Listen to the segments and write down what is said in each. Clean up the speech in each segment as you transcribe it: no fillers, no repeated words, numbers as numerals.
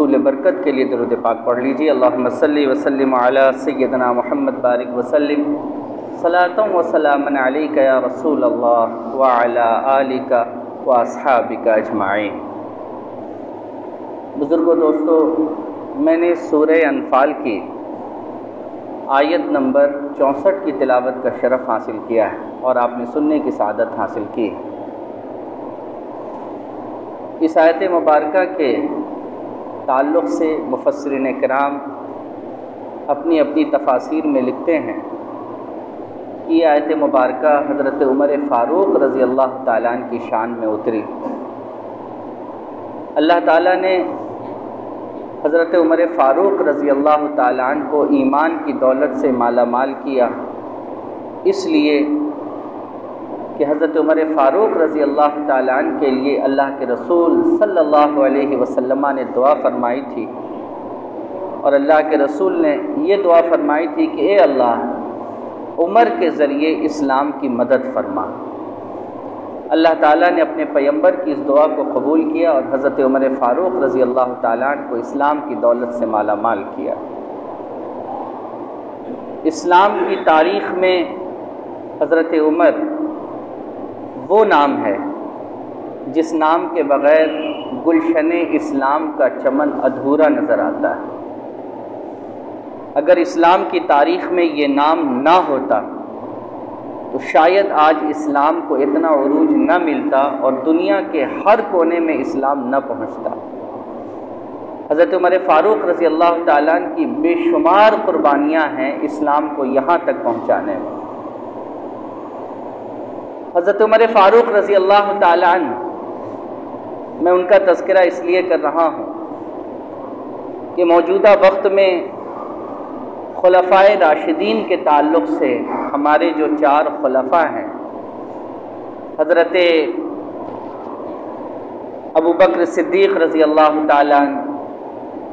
حصول برکت کے لیے درود پاک پڑھ لیجیے۔ اللہم صلی وسلم علی سیدنا محمد بارک وسلم صلاۃ و سلاما علیک یا رسول اللہ وعلی آلک و اصحابک اجمعین۔ بزرگوں دوستو، میں نے سورہ انفال کی آیت نمبر 64 کی تلاوت کا شرف حاصل کیا ہے اور آپ نے سننے کی سعادت حاصل کی۔ اس آیت مبارکہ کے تعلق سے مفسرین کرام اپنی اپنی تفاسیر میں لکھتے ہیں کہ یہ آیت مبارکہ حضرت عمر فاروق رضی اللہ تعالیٰ عنہ کی شان میں اتری۔ اللہ تعالیٰ نے حضرت عمر فاروق رضی اللہ تعالیٰ عنہ کو ایمان کی دولت سے مالا مال کیا، اس لیے کہ حضرت عمر فاروق رضی اللہ تعالیٰ عنہ کے لیے اللہ کے رسول صلی اللہ علیہ وسلم نے دعا فرمائی تھی، اور اللہ کے رسول نے یہ دعا فرمائی تھی کہ اے اللہ عمر کے ذریعے اسلام کی مدد فرما۔ اللہ تعالیٰ نے اپنے پیغمبر کی اس دعا کو قبول کیا اور حضرت عمر فاروق رضی اللہ تعالیٰ عنہ کو اسلام کی دولت سے مالا مال کیا۔ اسلام کی تاریخ میں حضرت عمر وہ نام ہے جس نام کے بغیر گلشن اسلام کا چمن ادھورا نظر آتا ہے۔ اگر اسلام کی تاریخ میں یہ نام نہ ہوتا تو شاید آج اسلام کو اتنا عروج نہ ملتا اور دنیا کے ہر کونے میں اسلام نہ پہنچتا۔ حضرت عمر فاروق رضی اللہ تعالیٰ عنہ کی بے شمار قربانیاں ہیں اسلام کو یہاں تک پہنچانے میں۔ حضرت عمر فاروق رضی اللہ تعالیٰ عنہ، میں ان کا تذکرہ اس لیے کر رہا ہوں کہ موجودہ وقت میں خلفائے راشدین کے تعلق سے ہمارے جو 4 خلفاء ہیں، حضرت ابوبکر صدیق رضی اللہ تعالیٰ عنہ،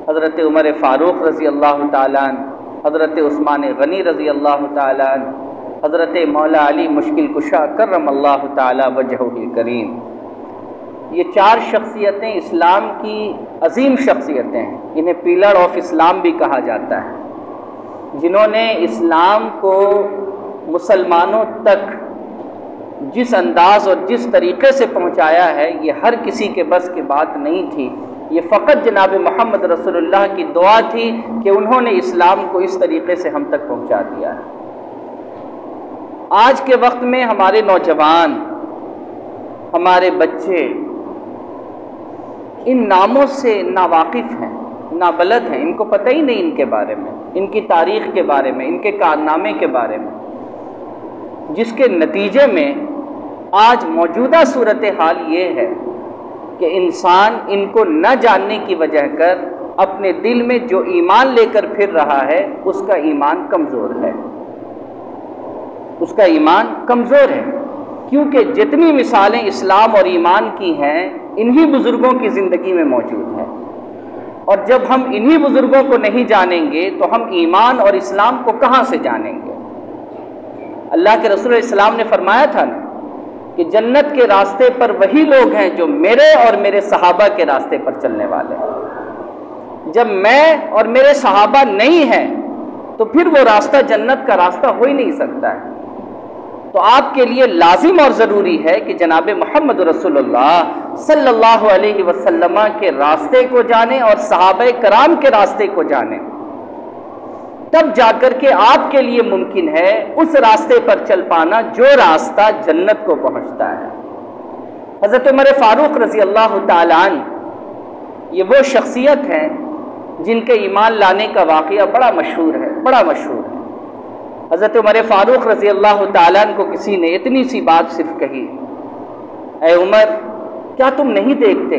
حضرت عمر فاروق رضی اللہ تعالیٰ عنہ، حضرت عثمان غنی رضی اللہ تعالیٰ عنہ، حضرت مولا علی مشکل کشا کرم اللہ تعالی وجہہ الکریم، یہ 4 شخصیتیں اسلام کی عظیم شخصیتیں ہیں۔ انہیں پیلر آف اسلام بھی کہا جاتا ہے، جنہوں نے اسلام کو مسلمانوں تک جس انداز اور جس طریقے سے پہنچایا ہے یہ ہر کسی کے بس کی بات نہیں تھی۔ یہ فقط جناب محمد رسول اللہ کی دعا تھی کہ انہوں نے اسلام کو اس طریقے سے ہم تک پہنچا دیا ہے۔ آج کے وقت میں ہمارے نوجوان، ہمارے بچے ان ناموں سے ناواقف ہیں، نابلد ہیں، ان کو پتہ ہی نہیں ان کے بارے میں، ان کی تاریخ کے بارے میں، ان کے کارنامے کے بارے میں، جس کے نتیجے میں آج موجودہ صورتحال یہ ہے کہ انسان ان کو نہ جاننے کی وجہ کر اپنے دل میں جو ایمان لے کر پھر رہا ہے اس کا ایمان کمزور ہے، اس کا ایمان کمزور ہے، کیونکہ جتنی مثالیں اسلام اور ایمان کی ہیں انہی بزرگوں کی زندگی میں موجود ہیں، اور جب ہم انہی بزرگوں کو نہیں جانیں گے تو ہم ایمان اور اسلام کو کہاں سے جانیں گے؟ اللہ کے رسول علیہ السلام نے فرمایا تھا نا کہ جنت کے راستے پر وہی لوگ ہیں جو میرے اور میرے صحابہ کے راستے پر چلنے والے ہیں۔ جب میں اور میرے صحابہ نہیں ہیں تو پھر وہ راستہ جنت کا راستہ ہو ہی نہیں سکتا ہے۔ تو آپ کے لیے لازم اور ضروری ہے کہ جناب محمد رسول اللہ صلی اللہ علیہ وسلم کے راستے کو جانیں اور صحابہ کرام کے راستے کو جانیں، تب جا کر کے آپ کے لیے ممکن ہے اس راستے پر چل پانا جو راستہ جنت کو پہنچتا ہے۔ حضرت عمر فاروق رضی اللہ تعالیٰ عنہ یہ وہ شخصیت ہیں جن کے ایمان لانے کا واقعہ بڑا مشہور ہے، بڑا مشہور ہے۔ حضرت عمر فاروق رضی اللہ تعالیٰ عنہ کو کسی نے اتنی سی بات صرف کہی، اے عمر کیا تم نہیں دیکھتے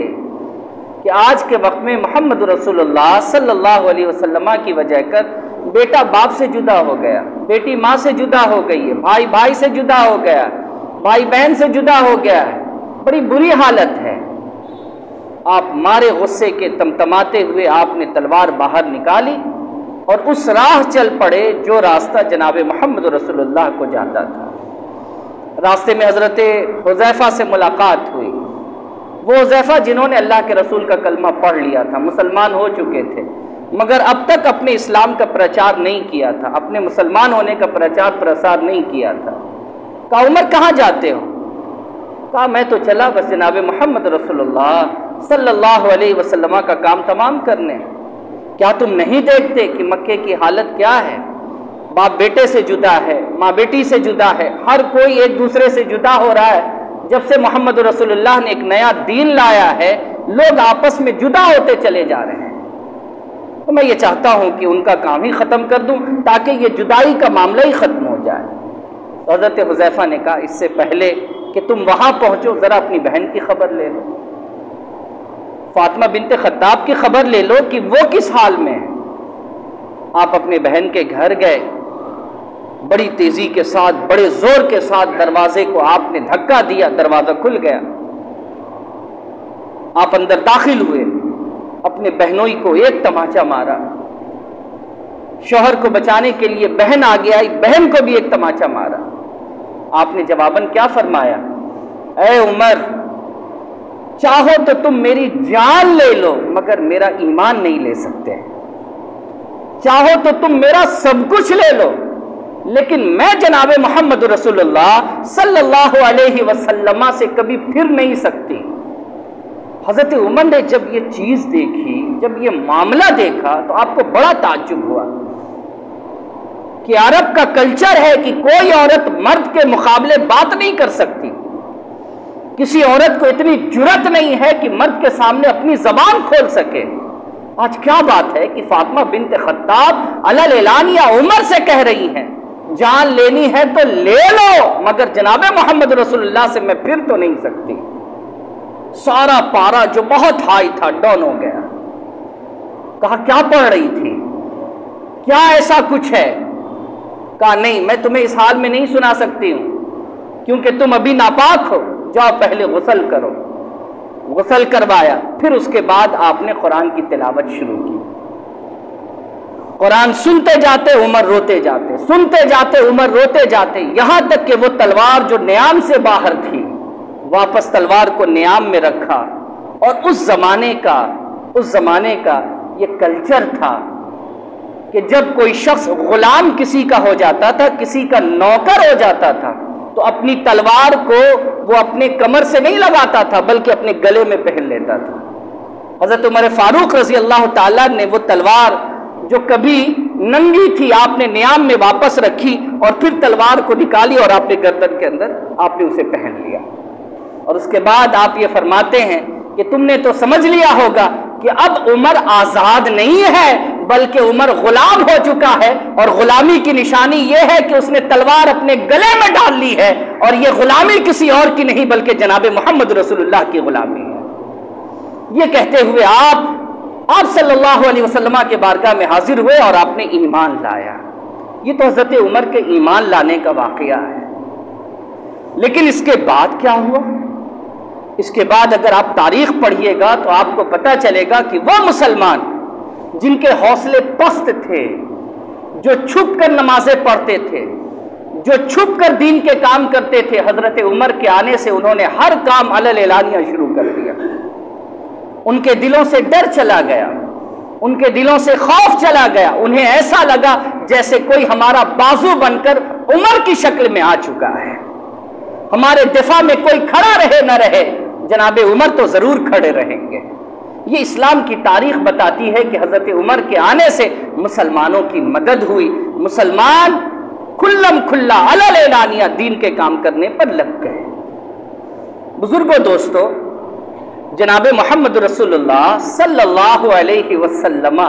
کہ آج کے وقت میں محمد رسول اللہ صلی اللہ علیہ وسلم کی وجہ کر بیٹا باپ سے جدا ہو گیا، بیٹی ماں سے جدا ہو گئی ہے، بھائی بھائی سے جدا ہو گیا، بھائی بہن سے جدا ہو گیا ہے، بڑی بری حالت ہے۔ آپ مارے غصے کے تمتماتے ہوئے آپ نے تلوار باہر نکالی اور اس راہ چل پڑے جو راستہ جناب محمد رسول اللہ کو جاتا تھا۔ راستے میں حضرت حذیفہ سے ملاقات ہوئی، وہ حذیفہ جنہوں نے اللہ کے رسول کا کلمہ پڑھ لیا تھا، مسلمان ہو چکے تھے، مگر اب تک اپنے اسلام کا پرچار نہیں کیا تھا، اپنے مسلمان ہونے کا پرچار پرسار نہیں کیا تھا۔ کہا عمر کہاں جاتے ہو؟ کہا میں تو چلا بس جناب محمد رسول اللہ صلی اللہ علیہ وسلم کا کام تمام کرنے۔ کیا تم نہیں دیکھتے کہ مکے کی حالت کیا ہے؟ باپ بیٹے سے جدا ہے، ماں بیٹی سے جدا ہے، ہر کوئی ایک دوسرے سے جدا ہو رہا ہے۔ جب سے محمد رسول اللہ نے ایک نیا دین لایا ہے، لوگ آپس میں جدا ہوتے چلے جا رہے ہیں۔ تو میں یہ چاہتا ہوں کہ ان کا کام ہی ختم کر دوں تاکہ یہ جدائی کا معاملہ ہی ختم ہو جائے۔ حضرت حذیفہ نے کہا اس سے پہلے کہ تم وہاں پہنچو ذرا اپنی بہن کی خبر لے لو، فاطمہ بنت خطاب کی خبر لے لو کہ وہ کس حال میں ہے۔ آپ اپنے بہن کے گھر گئے، بڑی تیزی کے ساتھ، بڑے زور کے ساتھ دروازے کو آپ نے دھکا دیا، دروازہ کھل گیا۔ آپ اندر داخل ہوئے، اپنے بہنوئی کو ایک تماچا مارا، شوہر کو بچانے کے لیے بہن آگے آئی، بہن کو بھی ایک تماچا مارا۔ آپ نے جواباً کیا فرمایا؟ اے عمر، چاہو تو تم میری جان لے لو مگر میرا ایمان نہیں لے سکتے، چاہو تو تم میرا سب کچھ لے لو لیکن میں جناب محمد رسول اللہ صلی اللہ علیہ وسلم سے کبھی پھر نہیں سکتی۔ حضرت عمر نے جب یہ چیز دیکھی، جب یہ معاملہ دیکھا تو آپ کو بڑا تعجب ہوا کہ عرب کا کلچر ہے کہ کوئی عورت مرد کے مقابلے بات نہیں کر سکتی، کسی عورت کو اتنی جرأت نہیں ہے کہ مرد کے سامنے اپنی زبان کھول سکے۔ آج کیا بات ہے کہ فاطمہ بنت خطاب علل اعلانیہ عمر سے کہہ رہی ہیں جان لینی ہے تو لے لو مگر جناب محمد رسول اللہ سے میں پھر تو نہیں سکتی۔ سارا پارا جو بہت ہائی تھا ڈاؤن ہو گیا۔ کہا کیا پڑھ رہی تھی؟ کیا ایسا کچھ ہے؟ کہا نہیں، میں تمہیں اس حال میں نہیں سنا سکتی ہوں کیونکہ تم ابھی ناپاک ہو، جاؤ پہلے غسل کرو۔ غسل کروایا، پھر اس کے بعد آپ نے قرآن کی تلاوت شروع کی۔ قرآن سنتے جاتے عمر روتے جاتے، سنتے جاتے عمر روتے جاتے، یہاں تک کہ وہ تلوار جو نیام سے باہر تھی واپس تلوار کو نیام میں رکھا۔ اور اس زمانے کا یہ کلچر تھا کہ جب کوئی شخص غلام کسی کا ہو جاتا تھا، کسی کا نوکر ہو جاتا تھا تو اپنی تلوار کو وہ اپنے کمر سے نہیں لگاتا تھا بلکہ اپنے گلے میں پہن لیتا تھا۔ حضرت عمر فاروق رضی اللہ تعالیٰ نے وہ تلوار جو کبھی ننگی تھی آپ نے نیام میں واپس رکھی اور پھر تلوار کو نکالی اور آپ نے گردن کے اندر آپ نے اسے پہن لیا۔ اور اس کے بعد آپ یہ فرماتے ہیں کہ تم نے تو سمجھ لیا ہوگا کہ اب عمر آزاد نہیں ہے بلکہ عمر غلام ہو چکا ہے، اور غلامی کی نشانی یہ ہے کہ اس نے تلوار اپنے گلے میں ڈال لی ہے، اور یہ غلامی کسی اور کی نہیں بلکہ جناب محمد رسول اللہ کی غلامی ہے۔ یہ کہتے ہوئے آپ صلی اللہ علیہ وسلم کے بارگاہ میں حاضر ہوئے اور آپ نے ایمان لایا۔ یہ تو حضرت عمر کے ایمان لانے کا واقعہ ہے۔ لیکن اس کے بعد کیا ہوا؟ اس کے بعد اگر آپ تاریخ پڑھیے گا تو آپ کو پتہ چلے گا کہ وہ مسلمان جن کے حوصلے پست تھے، جو چھپ کر نمازیں پڑھتے تھے، جو چھپ کر دین کے کام کرتے تھے، حضرت عمر کے آنے سے انہوں نے ہر کام علل اعلانیہ شروع کر دیا۔ ان کے دلوں سے ڈر چلا گیا، ان کے دلوں سے خوف چلا گیا، انہیں ایسا لگا جیسے کوئی ہمارا بازو بن کر عمر کی شکل میں آ چکا ہے، ہمارے دفاع میں کوئی کھڑا رہے نہ رہے، جناب عمر تو ضرور کھڑے رہیں گے۔ یہ اسلام کی تاریخ بتاتی ہے کہ حضرت عمر کے آنے سے مسلمانوں کی مدد ہوئی، مسلمان کھلم کھلا علل اعلانیہ دین کے کام کرنے پر لگ گئے۔ بزرگوں، دوستو، جناب محمد رسول اللہ صلی اللہ علیہ وسلم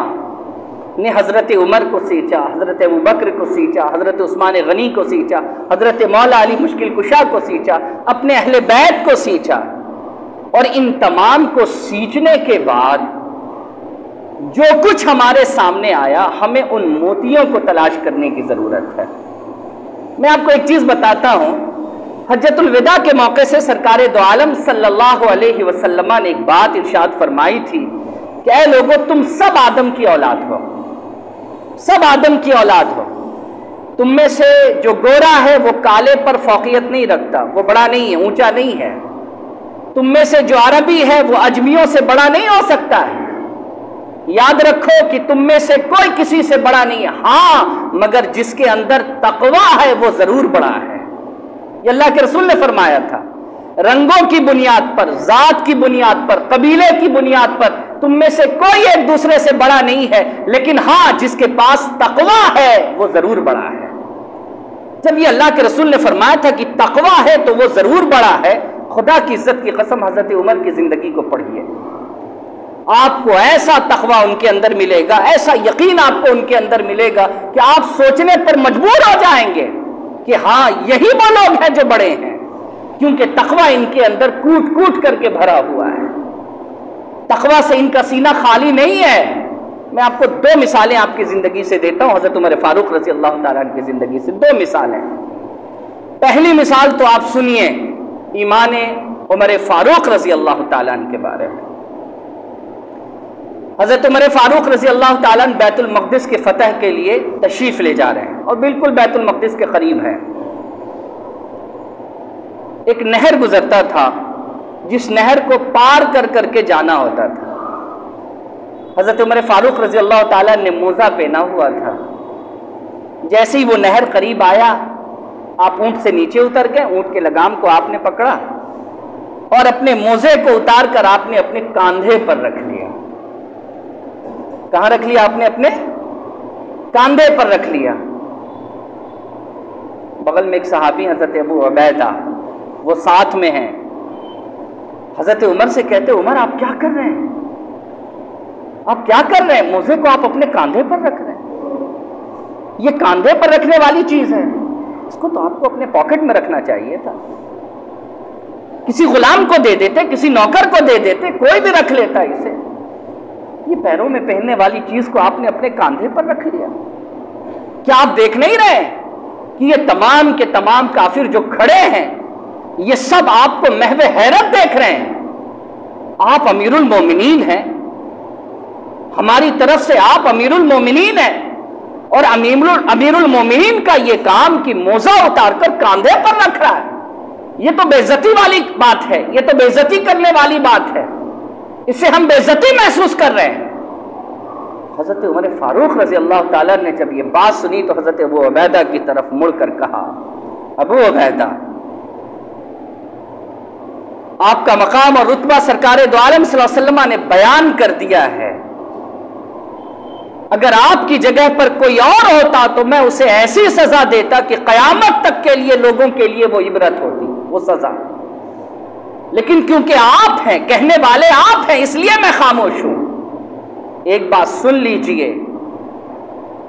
نے حضرت عمر کو سینچا، حضرت ابوبکر کو سینچا، حضرت عثمان غنی کو سینچا، حضرت مولا علی مشکل کشا کو سینچا، اپنے اہل بیت کو سینچا، اور ان تمام کو سینچنے کے بعد جو کچھ ہمارے سامنے آیا ہمیں ان موتیوں کو تلاش کرنے کی ضرورت ہے۔ میں آپ کو ایک چیز بتاتا ہوں، حجۃ الوداع کے موقع سے سرکار دو عالم صلی اللہ علیہ وسلم نے ایک بات ارشاد فرمائی تھی کہ اے لوگو، تم سب آدم کی اولاد ہو، سب آدم کی اولاد ہو، تم میں سے جو گورا ہے وہ کالے پر فوقیت نہیں رکھتا، وہ بڑا نہیں ہے، اونچا نہیں ہے، تم میں سے جو عربی ہے وہ اجمیوں سے بڑا نہیں ہو سکتا ہے. یاد رکھو کہ تم میں سے کوئی کسی سے بڑا نہیں ہے، ہاں مگر جس کے اندر تقویٰ ہے وہ ضرور بڑا ہے. یہ اللہ کے رسول نے فرمایا تھا. رنگوں کی بنیاد پر، ذات کی بنیاد پر، قبیلے کی بنیاد پر تم میں سے کوئی ایک دوسرے سے بڑا نہیں ہے، لیکن ہاں جس کے پاس تقویٰ ہے وہ ضرور بڑا ہے. جب یہ اللہ کے رسول نے فرمایا تھا کہ تقویٰ ہے تو وہ ضرور بڑا ہے، خدا کی عزت کی قسم حضرت عمر کی زندگی کو پڑھیے، آپ کو ایسا تقویٰ ان کے اندر ملے گا، ایسا یقین آپ کو ان کے اندر ملے گا کہ آپ سوچنے پر مجبور ہو جائیں گے کہ ہاں یہی وہ لوگ ہیں جو بڑے ہیں، کیونکہ تقویٰ ان کے اندر کوٹ کوٹ کر کے بھرا ہوا ہے. تقویٰ سے ان کا سینہ خالی نہیں ہے. میں آپ کو 2 مثالیں آپ کی زندگی سے دیتا ہوں، حضرت عمر فاروق رضی اللہ تعالیٰ عنہ کی زندگی سے 2 مثالیں. پہلی مثال تو آپ سنیے ایمان عمر فاروق رضی اللہ تعالیٰ عنہ کے بارے میں. حضرت عمر فاروق رضی اللہ تعالیٰ عنہ بیت المقدس کے فتح کے لیے تشریف لے جا رہے ہیں اور بالکل بیت المقدس کے قریب ہیں. ایک نہر گزرتا تھا جس نہر کو پار کر کر کے جانا ہوتا تھا. حضرت عمر فاروق رضی اللہ تعالیٰ نے موزہ پہنا ہوا تھا. جیسے ہی وہ نہر قریب آیا آپ اونٹ سے نیچے اتر گئے، اونٹ کے لگام کو آپ نے پکڑا اور اپنے موزے کو اتار کر آپ نے اپنے کاندھے پر رکھ لیا. کہاں رکھ لیا آپ نے؟ اپنے کاندھے پر رکھ لیا. بغل میں ایک صحابی حضرت ابو عبیدہ، وہ ساتھ میں ہیں. حضرت عمر سے کہتے عمر آپ کیا کر رہے ہیں؟ آپ کیا کر رہے ہیں؟ موزے کو آپ اپنے کاندھے پر رکھ رہے ہیں. یہ کاندھے پر رکھنے والی چیز ہے، اس کو تو آپ کو اپنے پاکٹ میں رکھنا چاہیے تھا. کسی غلام کو دے دیتے، کسی نوکر کو دے دیتے، کوئی بھی رکھ لیتا اسے. یہ پیروں میں پہننے والی چیز کو آپ نے اپنے کاندھے پر رکھ لیا. کیا آپ دیکھ نہیں رہے کہ یہ تمام کے تمام کافر جو کھڑے ہیں یہ سب آپ کو محو حیرت دیکھ رہے ہیں؟ آپ امیر المومنین ہیں، ہماری طرف سے آپ امیر المومنین ہیں، اور امیر المومنین کا یہ کام کہ موزہ اتار کر کاندھے پر رکھ رہا ہے، یہ تو بے عزتی والی بات ہے، یہ تو بے عزتی کرنے والی بات ہے. اس سے ہم بے عزتی محسوس کر رہے ہیں. حضرت عمر فاروق رضی اللہ تعالیٰ نے جب یہ بات سنی تو حضرت ابو عبیدہ کی طرف مڑ کر کہا ابو عبیدہ آپ کا مقام اور رتبہ سرکار دو عالم صلی اللہ علیہ وسلم نے بیان کر دیا ہے. اگر آپ کی جگہ پر کوئی اور ہوتا تو میں اسے ایسی سزا دیتا کہ قیامت تک کے لیے لوگوں کے لیے وہ عبرت ہوتی، وہ سزا. لیکن کیونکہ آپ ہیں، کہنے والے آپ ہیں، اس لیے میں خاموش ہوں. ایک بات سن لیجئے،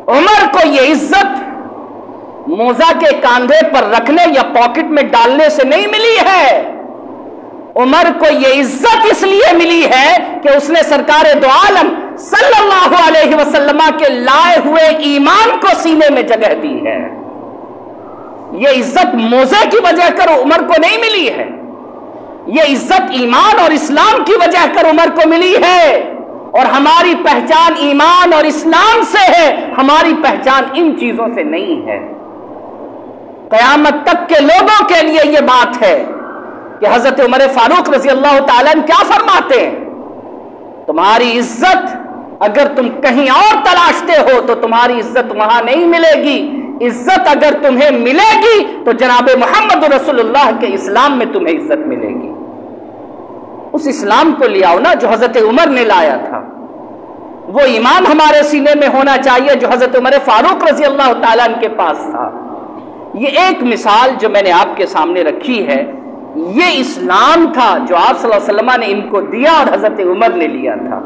عمر کو یہ عزت موزہ کے کاندھے پر رکھنے یا پاکٹ میں ڈالنے سے نہیں ملی ہے. عمر کو یہ عزت اس لیے ملی ہے کہ اس نے سرکار دو عالم صلی اللہ علیہ وسلم کے لائے ہوئے ایمان کو سینے میں جگہ دی ہے. یہ عزت موزے کی وجہ کر عمر کو نہیں ملی ہے، یہ عزت ایمان اور اسلام کی وجہ کر عمر کو ملی ہے. اور ہماری پہچان ایمان اور اسلام سے ہے، ہماری پہچان ان چیزوں سے نہیں ہے. قیامت تک کے لوگوں کے لیے یہ بات ہے کہ حضرت عمر فاروق رضی اللہ تعالیٰ عنہ کیا فرماتے ہیں؟ تمہاری عزت اگر تم کہیں اور تلاشتے ہو تو تمہاری عزت وہاں نہیں ملے گی. عزت اگر تمہیں ملے گی تو جناب محمد رسول اللہ کے اسلام میں تمہیں عزت ملے گی. اس اسلام کو لے آؤ نا جو حضرت عمر نے لایا تھا. وہ ایمان ہمارے سینے میں ہونا چاہیے جو حضرت عمر فاروق رضی اللہ تعالیٰ عنہ کے پاس تھا. یہ ایک مثال جو میں نے آپ کے سامنے رکھی ہے، یہ اسلام تھا جو آپ صلی اللہ علیہ وسلم نے ان کو دیا اور حضرت عمر نے لیا تھا.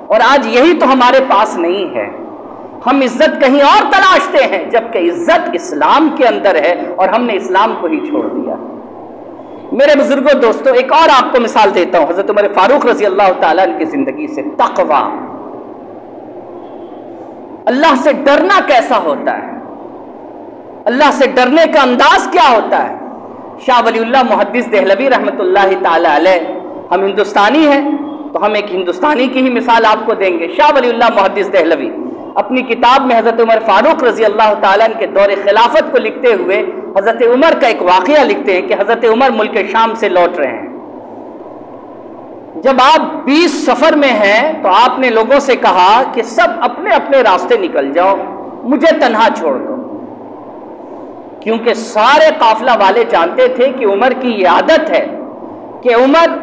اور آج یہی تو ہمارے پاس نہیں ہے. ہم عزت کہیں اور تلاشتے ہیں جبکہ عزت اسلام کے اندر ہے اور ہم نے اسلام کو ہی چھوڑ دیا. میرے بزرگوں دوستوں، ایک اور آپ کو مثال دیتا ہوں حضرت عمر فاروق رضی اللہ تعالیٰ عنہ کی زندگی سے. تقویٰ، اللہ سے ڈرنا کیسا ہوتا ہے، اللہ سے ڈرنے کا انداز کیا ہوتا ہے. شاہ ولی اللہ محدث دہلوی رحمۃ اللہ تعالی علیہ، ہم ہندوستانی ہیں تو ہم ایک ہندوستانی کی ہی مثال آپ کو دیں گے. شاہ ولی اللہ محدث دہلوی اپنی کتاب میں حضرت عمر فاروق رضی اللہ تعالیٰ عنہ کے دور خلافت کو لکھتے ہوئے حضرت عمر کا ایک واقعہ لکھتے ہیں کہ حضرت عمر ملک شام سے لوٹ رہے ہیں جب آپ 20 سفر میں ہیں تو آپ نے لوگوں سے کہا کہ سب اپنے اپنے راستے نکل جاؤ، مجھے تنہا چھوڑ دو، کیونکہ سارے قافلہ والے جانتے تھے کہ عمر کی یہ عادت ہے کہ عمر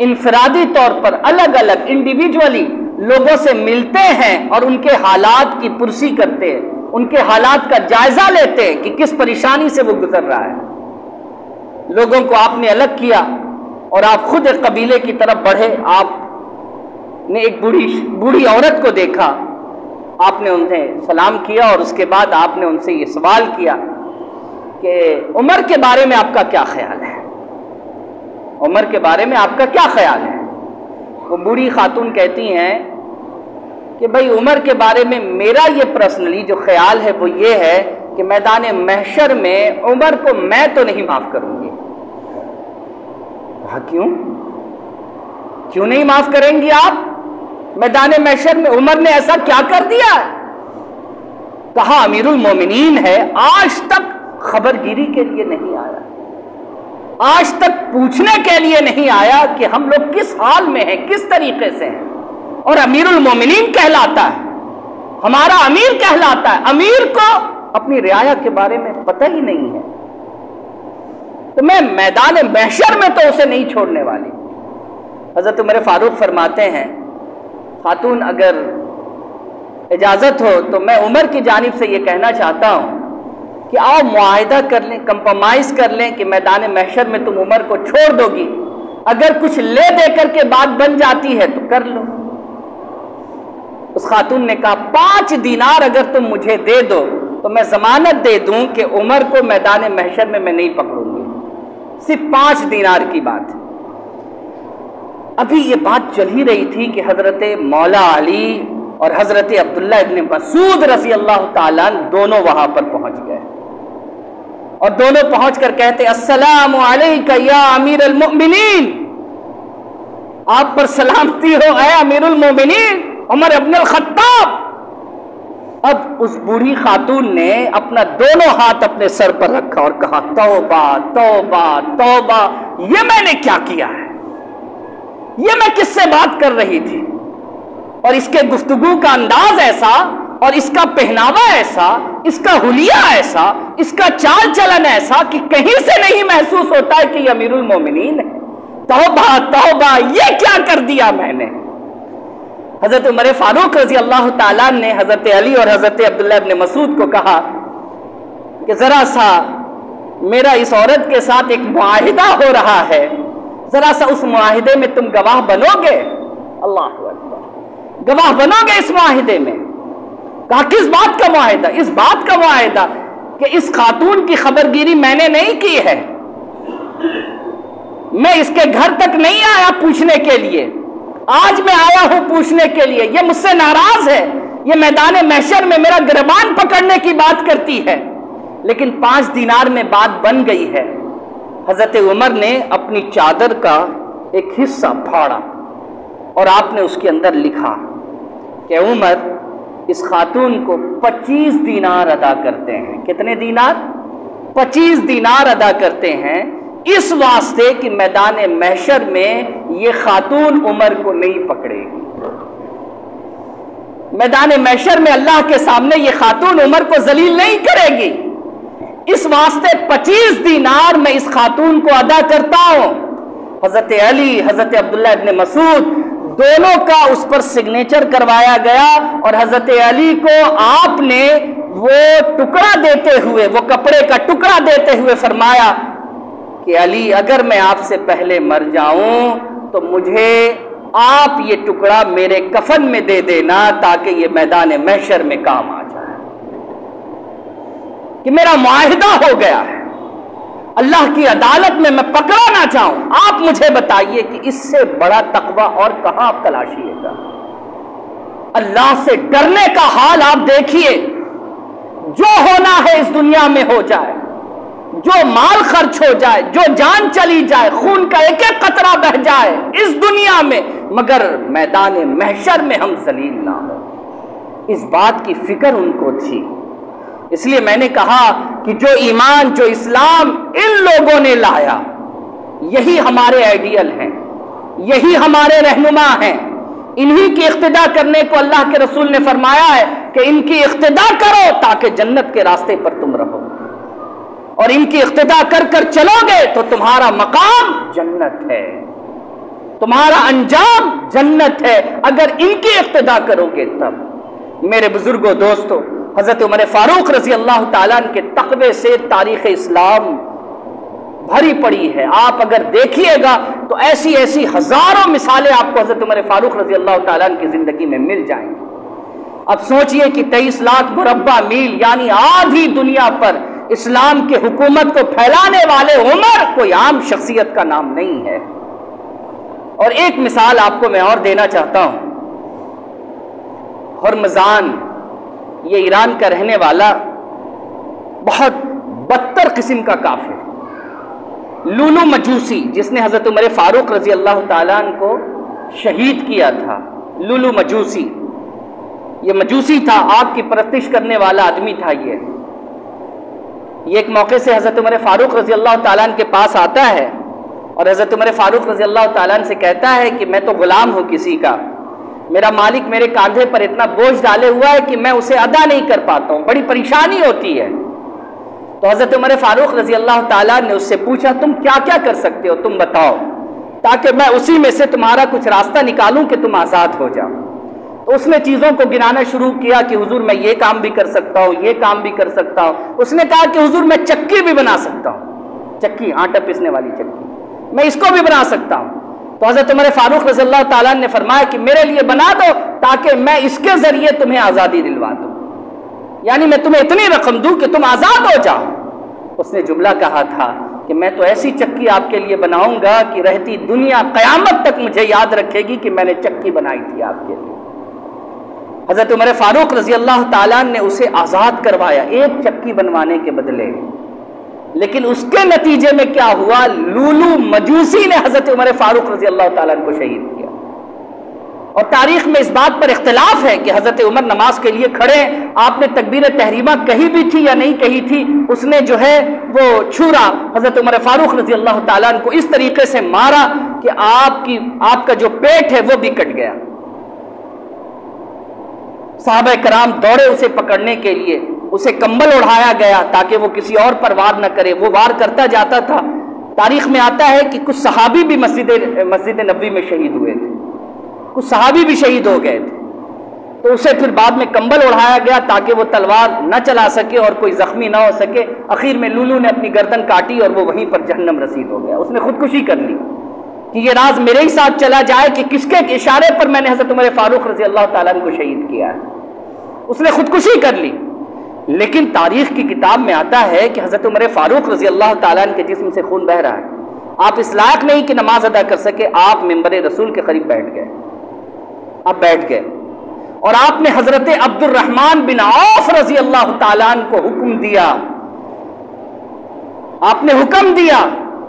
انفرادی طور پر الگ الگ انڈیویجولی لوگوں سے ملتے ہیں اور ان کے حالات کی پرسی کرتے ہیں، ان کے حالات کا جائزہ لیتے ہیں کہ کس پریشانی سے وہ گزر رہا ہے۔ لوگوں کو آپ نے الگ کیا اور آپ خود ایک قبیلے کی طرف بڑھے۔ آپ نے ایک بوڑھی عورت کو دیکھا، آپ نے انہیں سلام کیا اور اس کے بعد آپ نے ان سے یہ سوال کیا کہ عمر کے بارے میں آپ کا کیا خیال ہے؟ عمر کے بارے میں آپ کا کیا خیال ہے؟ وہ بوڑھی خاتون کہتی ہیں کہ بھائی عمر کے بارے میں میرا یہ پرسنلی جو خیال ہے وہ یہ ہے کہ میدان محشر میں عمر کو میں تو نہیں معاف کروں گی۔ کیوں نہیں معاف کریں گی آپ؟ میدان محشر میں عمر نے ایسا کیا کر دیا ہے؟ کہا امیر المومنین ہے، آج تک خبر گیری کے لیے نہیں آیا، آج تک پوچھنے کے لیے نہیں آیا کہ ہم لوگ کس حال میں ہیں، کس طریقے سے ہیں، اور امیر المومنین کہلاتا ہے، ہمارا امیر کہلاتا ہے۔ امیر کو اپنی رعایا کے بارے میں پتہ ہی نہیں ہے، تو میں میدان محشر میں تو اسے نہیں چھوڑنے والی۔ حضرت عمر فاروق فرماتے ہیں خاتون اگر اجازت ہو تو میں عمر کی جانب سے یہ کہنا چاہتا ہوں کہ آؤ معاہدہ کر لیں، کمپرومائز کر لیں کہ میدان محشر میں تم عمر کو چھوڑ دو گی، اگر کچھ لے دے کر کے بات بن جاتی ہے تو کر لو۔ اس خاتون نے کہا 5 دینار اگر تم مجھے دے دو تو میں ضمانت دے دوں کہ عمر کو میدان محشر میں نہیں پکڑوں گی، صرف 5 دینار کی بات۔ ابھی یہ بات چل ہی رہی تھی کہ حضرت مولا علی اور حضرت عبداللہ ابن مسعود رضی اللہ تعالیٰ دونوں وہاں پر پہنچ گئے، اور دونوں پہنچ کر کہتے السلام علیکہ یا امیر المؤمنین، آپ پر سلامتی ہو اے امیر المؤمنین عمر ابن الخطاب۔ اب اس بوڑھی خاتون نے اپنا دونوں ہاتھ اپنے سر پر رکھا اور کہا توبہ توبہ توبہ، یہ میں نے کیا کیا ہے، یہ میں کس سے بات کر رہی تھی، اور اس کے گفتگو کا انداز ایسا، اور اس کا پہناوا ایسا، اس کا حلیہ ایسا، اس کا چال چلن ایسا کہ کہیں سے نہیں محسوس ہوتا ہے کہ یہ امیر المومنین ہے۔ توبہ توبہ، یہ کیا کر دیا میں نے۔ حضرت عمر فاروق رضی اللہ تعالیٰ نے حضرت علی اور حضرت عبداللہ ابن مسعود کو کہا کہ ذرا سا میرا اس عورت کے ساتھ ایک معاہدہ ہو رہا ہے، ذرا سا اس معاہدے میں تم گواہ بنو گے؟ اللہ اکبر، گواہ بنو گے اس معاہدے میں؟ کہا کس بات کا معاہدہ؟ اس بات کا معاہدہ کہ اس خاتون کی خبر گیری میں نے نہیں کی ہے، میں اس کے گھر تک نہیں آیا پوچھنے کے لیے، آج میں آیا ہوں پوچھنے کے لیے، یہ مجھ سے ناراض ہے، یہ میدان محشر میں میرا گریبان پکڑنے کی بات کرتی ہے، لیکن 5 دینار میں بات بن گئی ہے۔ حضرت عمر نے اپنی چادر کا ایک حصہ پھاڑا اور آپ نے اس کے اندر لکھا کہ عمر اس خاتون کو 25 دینار ادا کرتے ہیں۔ کتنے دینار؟ 25 دینار ادا کرتے ہیں، اس واسطے کہ میدان محشر میں یہ خاتون عمر کو نہیں پکڑے گی، میدان محشر میں اللہ کے سامنے یہ خاتون عمر کو ذلیل نہیں کرے گی، اس واسطے 25 دینار میں اس خاتون کو ادا کرتا ہوں۔ حضرت علی، حضرت عبداللہ ابن مسعود دونوں کا اس پر سگنیچر کروایا گیا، اور حضرت علی کو آپ نے وہ ٹکڑا دیتے ہوئے، وہ کپڑے کا ٹکڑا دیتے ہوئے فرمایا کہ علی اگر میں آپ سے پہلے مر جاؤں تو مجھے آپ یہ ٹکڑا میرے کفن میں دے دینا تاکہ یہ میدان محشر میں کام آ جائے، کہ میرا معاہدہ ہو گیا ہے، اللہ کی عدالت میں پکڑا نہ جاؤں۔ آپ مجھے بتائیے کہ اس سے بڑا تقوی اور کہاں آپ تلاشیے گا؟ اللہ سے ڈرنے کا حال آپ دیکھیے، جو ہونا ہے اس دنیا میں ہو جائے، جو مال خرچ ہو جائے، جو جان چلی جائے، خون کا ایک ایک قطرہ بہ جائے اس دنیا میں، مگر میدان محشر میں ہم ذلیل نہ ہو، اس بات کی فکر ان کو تھی۔ اس لیے میں نے کہا کہ جو ایمان، جو اسلام ان لوگوں نے لایا، یہی ہمارے آئیڈیل ہیں، یہی ہمارے رہنما ہیں، انہی کی اقتداء کرنے کو اللہ کے رسول نے فرمایا ہے کہ ان کی اقتداء کرو تاکہ جنت کے راستے پر تم رہو، اور ان کی اقتداء کر کر چلو گے تو تمہارا مقام جنت ہے، تمہارا انجام جنت ہے، اگر ان کی اقتداء کرو گے تب۔ میرے بزرگوں، دوستو، حضرت عمر فاروق رضی اللہ تعالیٰ عنہ کے تقوی سے تاریخ اسلام بھری پڑی ہے۔ آپ اگر دیکھیے گا تو ایسی ایسی ہزاروں مثالیں آپ کو حضرت عمر فاروق رضی اللہ تعالیٰ عنہ کی زندگی میں مل جائیں گی۔ اب سوچئے کہ 23 لاکھ مربع میل یعنی آدھی دنیا پر اسلام کی حکومت کو پھیلانے والے عمر کوئی عام شخصیت کا نام نہیں ہے۔ اور ایک مثال آپ کو میں اور دینا چاہتا ہوں۔ ہرمزان، یہ ایران کا رہنے والا بہت بدتر قسم کا کافر، لولو مجوسی، جس نے حضرت عمر فاروق رضی اللہ تعالیٰ عنہ کو شہید کیا تھا، لولو مجوسی، یہ مجوسی تھا، آگ کی پرستش کرنے والا آدمی تھا۔ یہ ایک موقع سے حضرت عمر فاروق رضی اللہ تعالیٰ عنہ کے پاس آتا ہے اور حضرت عمر فاروق رضی اللہ تعالیٰ عنہ سے کہتا ہے کہ میں تو غلام ہوں کسی کا، میرا مالک میرے کاندھے پر اتنا بوجھ ڈالے ہوا ہے کہ میں اسے ادا نہیں کر پاتا ہوں، بڑی پریشانی ہوتی ہے۔ تو حضرت عمر فاروق رضی اللہ تعالیٰ نے اس سے پوچھا تم کیا کیا کر سکتے ہو، تم بتاؤ، تاکہ میں اسی میں سے تمہارا کچھ راستہ نکالوں کہ تم آزاد ہو جاؤ۔ تو اس نے چیزوں کو گنانا شروع کیا کہ حضور میں یہ کام بھی کر سکتا ہوں، یہ کام بھی کر سکتا ہوں۔ اس نے کہا کہ حضور میں چکی بھی بنا سکتا ہوں، چکی، آٹا پیسنے والی چکی، میں اس کو بھی بنا سکتا ہوں۔ تو حضرت عمر فاروق رضی اللہ تعالیٰ نے فرمایا کہ میرے لیے بنا دو تاکہ میں اس کے ذریعے تمہیں آزادی دلوا دوں، یعنی میں تمہیں اتنی رقم دوں کہ تم آزاد ہو جاؤ۔ اس نے جملہ کہا تھا کہ میں تو ایسی چکی آپ کے لیے بناؤں گا کہ رہتی دنیا قیامت تک مجھے یاد رکھے گی کہ میں نے چکی بنائی تھی آپ کے لیے۔ حضرت عمر فاروق رضی اللہ تعالیٰ نے اسے آزاد کروایا ایک چکی بنوانے کے بدلے، لیکن اس کے نتیجے میں کیا ہوا، لولو مجوسی نے حضرت عمر فاروق رضی اللہ تعالیٰ کو شہید کیا۔ اور تاریخ میں اس بات پر اختلاف ہے کہ حضرت عمر نماز کے لیے کھڑے، آپ نے تکبیر تحریمہ کہی بھی تھی یا نہیں کہی تھی، اس نے جو ہے وہ چھرا حضرت عمر فاروق رضی اللہ تعالیٰ کو اس طریقے سے مارا کہ آپ کا جو پیٹ ہے وہ بھی کٹ گیا۔ صحابہ کرام دوڑے اسے پکڑنے کے لیے، اسے کمبل اڑھایا گیا تاکہ وہ کسی اور پر وار نہ کرے، وہ وار کرتا جاتا تھا۔ تاریخ میں آتا ہے کہ کچھ صحابی بھی مسجد نبوی میں شہید ہوئے تھے، کچھ صحابی بھی شہید ہو گئے تھے، تو اسے پھر بعد میں کمبل اڑھایا گیا تاکہ وہ تلوار نہ چلا سکے اور کوئی زخمی نہ ہو سکے۔ آخر میں لولو نے اپنی گردن کاٹی اور وہ وہیں پر جہنم رسید ہو گیا۔ اس نے خودکشی کر لی کہ یہ راز میرے ہی ساتھ چلا جائے کہ کس کے اشارے پر میں نے حضرت عمر فاروق رضی اللہ تعالیٰ کو شہید کیا ہے۔ اس نے خودکشی کر لی، لیکن تاریخ کی کتاب میں آتا ہے کہ حضرت عمر فاروق رضی اللہ تعالیٰ کے جسم سے خون بہ رہا ہے، آپ اس لائق نہیں کہ نماز ادا کر سکے، آپ منبر رسول کے قریب بیٹھ گئے، آپ بیٹھ گئے اور آپ نے حضرت عبد الرحمن بن عوف رضی اللہ تعالیٰ کو حکم دیا، آپ نے حکم دیا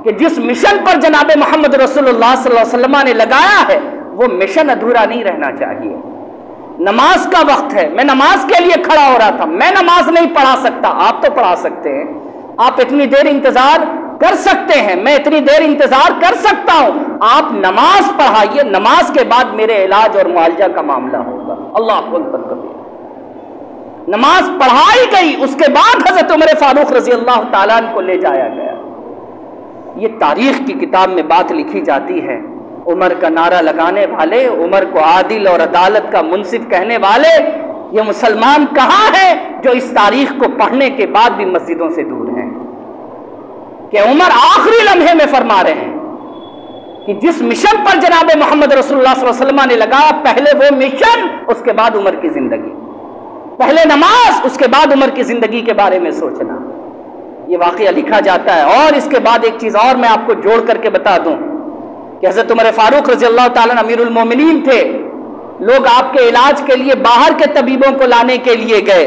کہ جس مشن پر جناب محمد رسول اللہ صلی اللہ علیہ وسلم نے لگایا ہے وہ مشن ادھورا نہیں رہنا چاہیے۔ نماز کا وقت ہے، میں نماز کے لیے کھڑا ہو رہا تھا، میں نماز نہیں پڑھا سکتا، آپ تو پڑھا سکتے ہیں، آپ اتنی دیر انتظار کر سکتے ہیں، میں اتنی دیر انتظار کر سکتا ہوں، آپ نماز پڑھائیے، نماز کے بعد میرے علاج اور معالجہ کا معاملہ ہوگا۔ اللہ اکبر کبیر۔ نماز پڑھائی گئی، اس کے بعد حضرت عمر فاروق رضی اللہ تعالیٰ کو لے جایا گیا۔ یہ تاریخ کی کتاب میں بات لکھی جاتی ہے، عمر کا نعرہ لگانے والے، عمر کو عادل اور عدالت کا منصف کہنے والے، یہ مسلمان کہاں ہیں جو اس تاریخ کو پڑھنے کے بعد بھی مسجدوں سے دور ہیں؟ کہ عمر آخری لمحے میں فرما رہے ہیں کہ جس مشن پر جناب محمد رسول اللہ صلی اللہ علیہ وسلم نے لگایا، پہلے وہ مشن، اس کے بعد عمر کی زندگی، پہلے نماز، اس کے بعد عمر کی زندگی کے بارے میں سوچنا۔ یہ واقعہ لکھا جاتا ہے۔ اور اس کے بعد ایک چیز اور میں آپ کو جوڑ کر کے بتا دوں کہ حضرت عمر فاروق رضی اللہ تعالیٰ امیر المومنین تھے، لوگ آپ کے علاج کے لیے باہر کے طبیبوں کو لانے کے لیے گئے،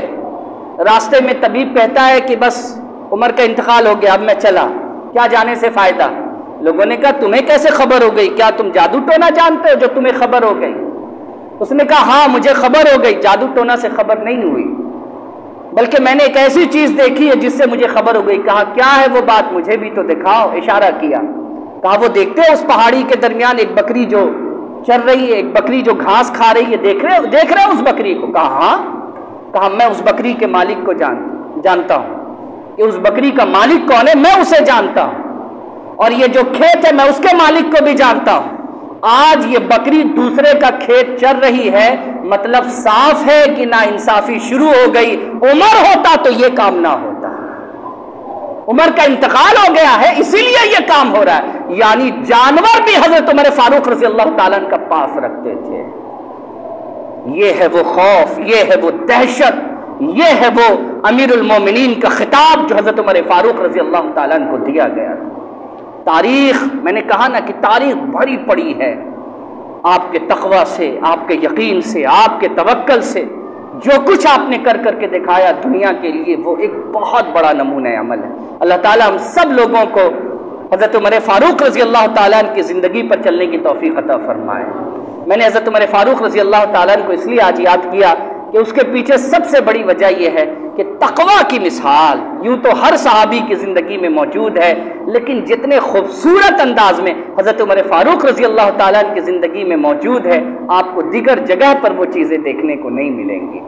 راستے میں طبیب کہتا ہے کہ بس عمر کا انتقال ہو گیا، اب میں چلا، کیا جانے سے فائدہ؟ لوگوں نے کہا تمہیں کیسے خبر ہو گئی؟ کیا تم جادو ٹونا جانتے ہو جو تمہیں خبر ہو گئی؟ اس نے کہا ہاں مجھے خبر ہو گئی، جادو ٹونا سے خبر نہیں ہوئی، بلکہ میں نے ایک ایسی چیز دیکھی ہے جس سے مجھے خبر ہو گئی۔ کہا کیا ہے وہ بات؟ مجھے بھی تو دکھاؤ، اشارہ کیا۔ کہا وہ دیکھتے ہو اس پہاڑی کے درمیان ایک بکری جو چر رہی ہے، ایک بکری جو گھاس کھا رہی ہے، دیکھ رہے ہو اس بکری کو؟ کہا ہاں۔ کہا میں اس بکری کے مالک کو جانتا ہوں کہ اس بکری کا مالک کون ہے، میں اسے جانتا ہوں، اور یہ جو کھیت ہے میں اس کے مالک کو بھی جانتا ہوں۔ آج یہ بکری دوسرے کا کھیت چر رہی ہے، مطلب صاف ہے کہ ناانصافی شروع ہو گئی۔ عمر ہوتا تو یہ کام نہ ہوتا، عمر کا انتقال ہو گیا ہے اسی لیے یہ کام ہو رہا ہے۔ یعنی جانور بھی حضرت عمر فاروق رضی اللہ تعالیٰ کا پاس رکھتے تھے۔ یہ ہے وہ خوف، یہ ہے وہ دہشت، یہ ہے وہ امیر المومنین کا خطاب جو حضرت عمر فاروق رضی اللہ تعالیٰ کو دیا گیا تھا۔ تاریخ، میں نے کہا نا کہ تاریخ بھری پڑی ہے آپ کے تقوی سے، آپ کے یقین سے، آپ کے توکل سے۔ جو کچھ آپ نے کر کے دکھایا دنیا کے لیے، وہ ایک بہت بڑا نمونہ عمل ہے۔ اللہ تعالیٰ ہم سب لوگوں کو حضرت عمر فاروق رضی اللہ تعالیٰ کی زندگی پر چلنے کی توفیق عطا فرمائے۔ میں نے حضرت عمر فاروق رضی اللہ تعالیٰ کو اس لیے آج یاد کیا کہ اس کے پیچھے سب سے بڑی وجہ یہ ہے کہ تقوی کی مثال یوں تو ہر صحابی کی زندگی میں موجود ہے، لیکن جتنے خوبصورت انداز میں حضرت عمر فاروق رضی اللہ تعالیٰ کی زندگی میں موجود ہے، آپ کو دیگر جگہ پر وہ چیزیں دیکھنے کو نہیں ملیں گی۔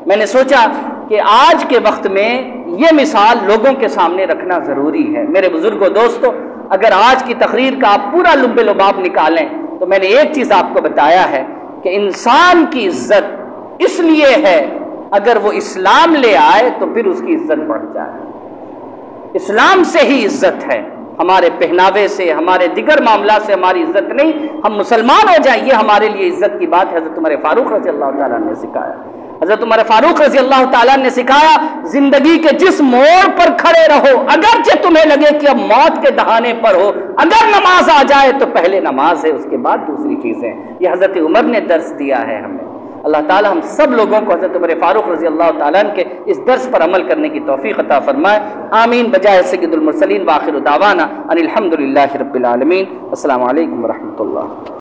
میں نے سوچا کہ آج کے وقت میں یہ مثال لوگوں کے سامنے رکھنا ضروری ہے۔ میرے بزرگوں، دوستو، اگر آج کی تقریر کا آپ پورا لب لباب نکالیں تو میں نے ایک چیز آپ کو بتایا ہے کہ انسان کی عزت اس لیے ہے اگر وہ اسلام لے آئے تو پھر اس کی عزت بڑھ جائے۔ اسلام سے ہی عزت ہے، ہمارے پہناوے سے، ہمارے دیگر معاملات سے ہماری عزت نہیں۔ ہم مسلمان ہو جائیں، یہ ہمارے لیے عزت کی بات حضرت عمر فاروق رضی اللہ تعالیٰ نے سکھایا۔ حضرت عمر فاروق رضی اللہ تعالیٰ نے سکھایا، زندگی کے جس موڑ پر کھڑے رہو، اگرچہ تمہیں لگے کہ اب موت کے دہانے پر ہو، اگر نماز آ جائے تو پہلے نماز ہے، اس کے بعد دوسری چیزیں۔ یہ حضرت عمر نے درس دیا ہے ہمیں۔ اللہ تعالی ہم سب لوگوں کو حضرت عمر فاروق رضی اللہ تعالیٰ کے اس درس پر عمل کرنے کی توفیق عطا فرمائے، آمین۔ بجائے سید المرسلین وآخر دعوانا ان الحمد للہ رب العالمین۔ السلام علیکم ورحمۃ اللہ۔